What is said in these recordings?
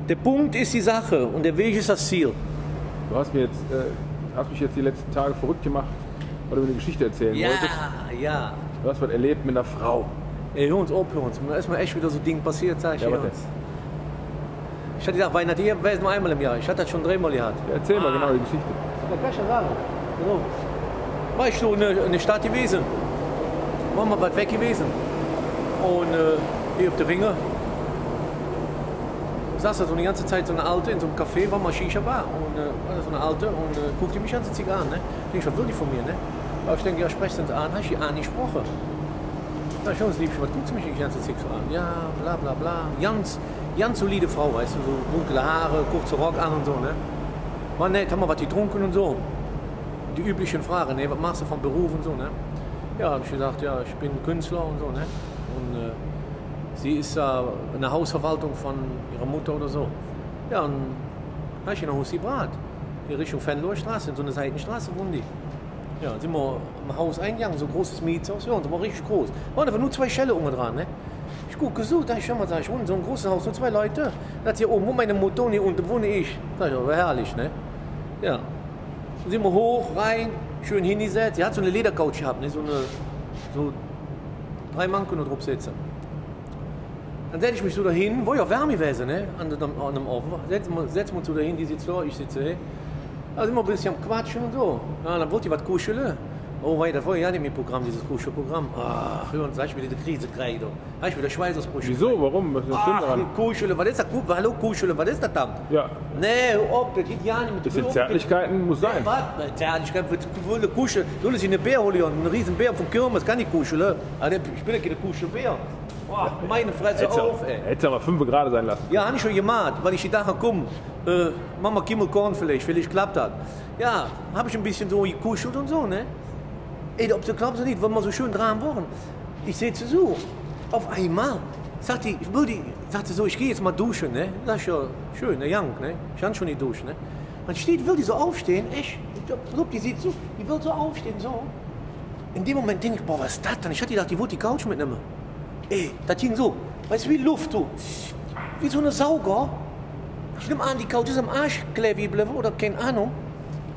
Der Punkt ist die Sache und der Weg ist das Ziel. Du hast mich jetzt die letzten Tage verrückt gemacht, weil du mir eine Geschichte erzählen wolltest. Ja. Du hast was erlebt mit einer Frau. Ey, hör uns auf, Da ist mir echt wieder so ein Ding passiert, sag ich dir. Ich hatte gedacht, Weihnachten hier wäre es nur einmal im Jahr. Ich hatte das schon 3-mal gehabt. Ja, erzähl mal genau die Geschichte. Ja, kann ich ja sagen. Genau. War ich so in der Stadt gewesen. War mal weit weg gewesen. Und hier auf der Ringe saß da so eine ganze Zeit so eine Alte in so einem Café, war mal Shisha-Bar. Und so eine Alte und guckte mich ganz ziemlich an. Ne? Ich denke, was will die von mir? Ne? Aber ich denke, ja, sprechst du an, hast du die an gesprochen? Na schon, das Liebchen, was guckst du mich die ganze Zeit so an? Ja, bla bla bla. Ganz solide Frau, weißt du, so dunkle Haare, kurzer Rock an und so, ne? War nett, haben wir was getrunken und so. Die üblichen Fragen, ne? Was machst du vom Beruf und so, ne? Ja, habe ich gesagt, ja, ich bin Künstler und so, ne? Und sie ist in der Hausverwaltung von ihrer Mutter oder so. Ja, und da ist ich in der Hussi-Brat, hier Richtung Fenloherstraße, in so eine Seitenstraße wohnen die. Ja, sind wir am Haus eingegangen, so ein großes Mietshaus, ja, und das war richtig groß. Waren aber nur 2 Schälle unten dran, ne? Ich gucke gesucht, da ich schon mal sag, ich wohne in so einem großen Haus, nur 2 Leute. Da hat sie oben, wo meine Mutter und hier unten wohne ich. Sag ich, aber herrlich, ne? Ja. Dann sind wir hoch, rein, schön hingesetzt. Sie hat so eine Ledercouch gehabt, ne? So 3 Mann können drauf sitzen. Dann setze ich mich so dahin, wo ja Wärme gewesen, ne? An dem Ofen. Setzen wir uns so dahin, die sitzt da, ich sitze hier. Da sind wir ein bisschen am Quatschen und so. Ja, dann wollte ich was kuscheln. Oh wei, das war ja nicht mein Programm, dieses Kuschelprogramm. Ach, hör uns, sag ich wieder die Krise kriege. Da ich wieder Schweißausbrüche. Wieso? Warum? Was ist das schlimm daran? Kuscheln, was ist das? Hallo, Kuscheln, was ist das dann? Ja. Nee, das geht ja nicht mit Das sind Zärtlichkeiten, muss sein. Was? Zärtlichkeit, wird kuscheln. Du willst eine Bär holen, einen riesen Bär vom Kirmes, kann ich kuscheln. Ich bin ja keine Kuschelbär. Oh, meine Fresse auf, ey. Hättest du aber 5 Grad sein lassen. Ja, habe ich schon gemacht, weil ich gedacht habe, komm, Mama Kimmelkorn vielleicht klappt das. Ja, habe ich ein bisschen so gekuschelt und so, ne? Ey, ob du glaubst oder nicht, wenn wir so schön dran waren. Ich sehe sie so, auf einmal, sagt sie so, ich gehe jetzt mal duschen, ne? Das ist ja schön, ne, Jank, ne? Ich kann schon nicht duschen, ne? Man steht, will die so aufstehen, echt, die sieht so, die will so aufstehen, so. In dem Moment denke ich, boah, was ist das denn? Ich hatte gedacht, die wollte die Couch mitnehmen. Ey, das ging so, weißt du, wie Luft, du. Wie so eine Sauger. Ich nehme an, die Couch ist am Arsch geblieben oder keine Ahnung.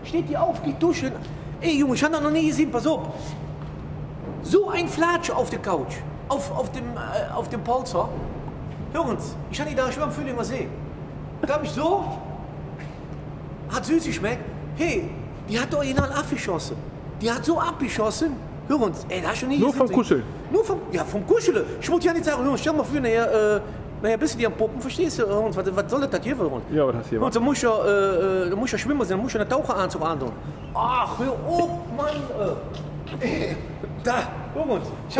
Steht die auf, geht duschen. Ey Junge, ich habe das noch nie gesehen, pass auf. So ein Flatsch auf der Couch, auf dem Polster. Hör uns, ich habe die da schon am Frühling gesehen. Da hab ich so, hat süß geschmeckt. Hey, die hat original abgeschossen. Die hat so abgeschossen. Hör uns, ey, da hast du nie Nur gesehen. vom Kuscheln? Nur vom Kuscheln. Ich wollte ja nicht sagen, hör uns, stell mal für nachher bist du die am Puppen, verstehst du? Was soll das hier für uns? Ja, was hast du hier gemacht? Und da muss ja schwimmen sein, da muss ja einen Taucheranzug antun. Ach, hör auf, Mann! Da, hör uns, ich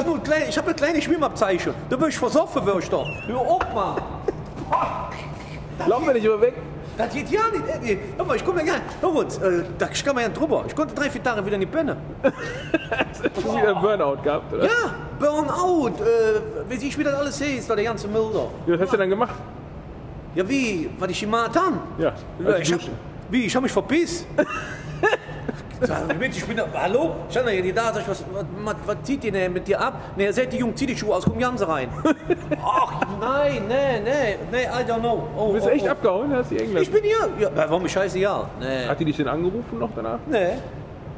hab eine kleine Schwimmabzeichen. Da bin ich versoffen, wär ich doch. Hör auf, Mann! Laufen wir nicht über weg? Das geht ja nicht, ey. Hör mal, ich komm ja gar nicht. Hör uns, da kann man ja drüber. Ich konnte 3-4 Tage wieder nicht pennen. Hast du wieder einen Burnout gehabt, oder? Ja, Burnout. Wie ich wieder alles sehe, ist da der ganze Müll da. Ja, was hast du dann gemacht? Ja, wie? Was ich gemacht habe? Ja, ich hab mich verpisst. Ich bin da, hallo? Ich stand da hier, da, sag ich, was zieht ihr denn mit dir ab? Ne, er sagt, die Junge, zieh die Schuhe aus, komm Janse rein. Ach, nein, I don't know. Du bist echt abgehauen, hast die Engländer? Ich bin hier. Ja, warum ist scheißegal? Nee. Hat die dich denn angerufen noch danach? Nee.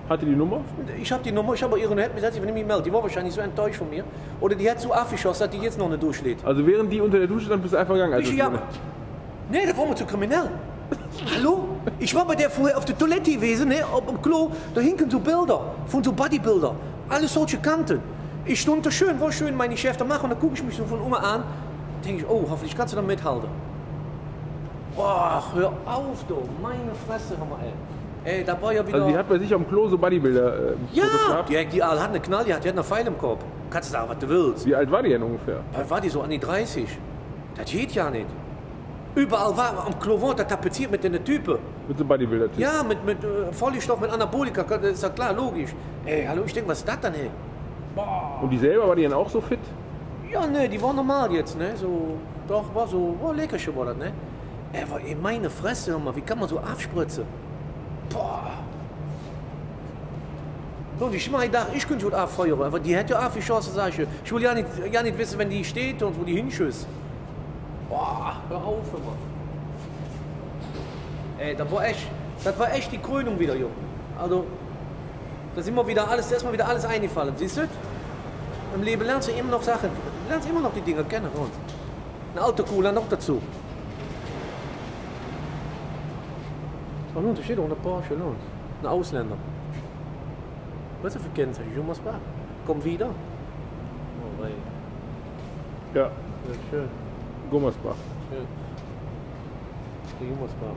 Hatte die Nummer? Ich habe die Nummer, ich habe ihre nicht gesagt, sie will nicht melden. Die war wahrscheinlich so enttäuscht von mir. Oder die hat so abgeschossen, dass die jetzt noch nicht durchlädt. Also während die unter der Dusche stand, bist du einfach gegangen? Also ja. Nee, da war mir zu kriminell. Hallo? Ich war bei der vorher auf der Toilette gewesen, ne, am Klo, da hinken so Bilder, von so Bodybuilder, alles solche Kanten. Ich stand da schön, war schön meine Chef da machen und dann gucke ich mich so von oben an, denke ich, oh, hoffentlich kannst du da mithalten. Boah, hör auf, du, meine Fresse, hör mal, ey. Ey, da war ja wieder... Also die hat bei sich am Klo so Bodybuilder ja, die hat eine Knall, die hat einen Pfeil im Kopf. Kannst du sagen, was du willst. Wie alt war die denn ungefähr? War die so an die 30? Das geht ja nicht. Überall war am Klo da tapeziert mit den Typen. Mit so Bodybuilder-Typen? Ja, mit Vollstoff, mit Anabolika, ist ja klar, logisch. Ey, hallo, ich denke, was ist das denn, ey? Boah. Und die selber, war die dann auch so fit? Ja, ne, die war normal jetzt, ne, so, doch, war lecker schon, war das, ne? Ey, meine Fresse, hör mal, wie kann man so abspritzen? Boah. So, ich dachte, ich könnte schon abfeuern, aber die hätte ja abgeschossen, sag ich. Ich will ja nicht wissen, wenn die steht und wo die hinschießt. Boah, hör auf immer. Ey, das war echt die Krönung wieder, Junge. Also, da ist mir wieder alles eingefallen. Siehst du? Im Leben lernst du immer noch Sachen, du lernst immer noch die Dinge kennen. Und ein alter Cooler noch dazu. Was lohnt sich jeder unter Porsche lohnt? Ein Ausländer. Was ist das für Kennzeichen? Jungersbach. Komm wieder. Oh, wei. Ja, Ja, schön. Gummersbach. Schön. Die Jungersbach.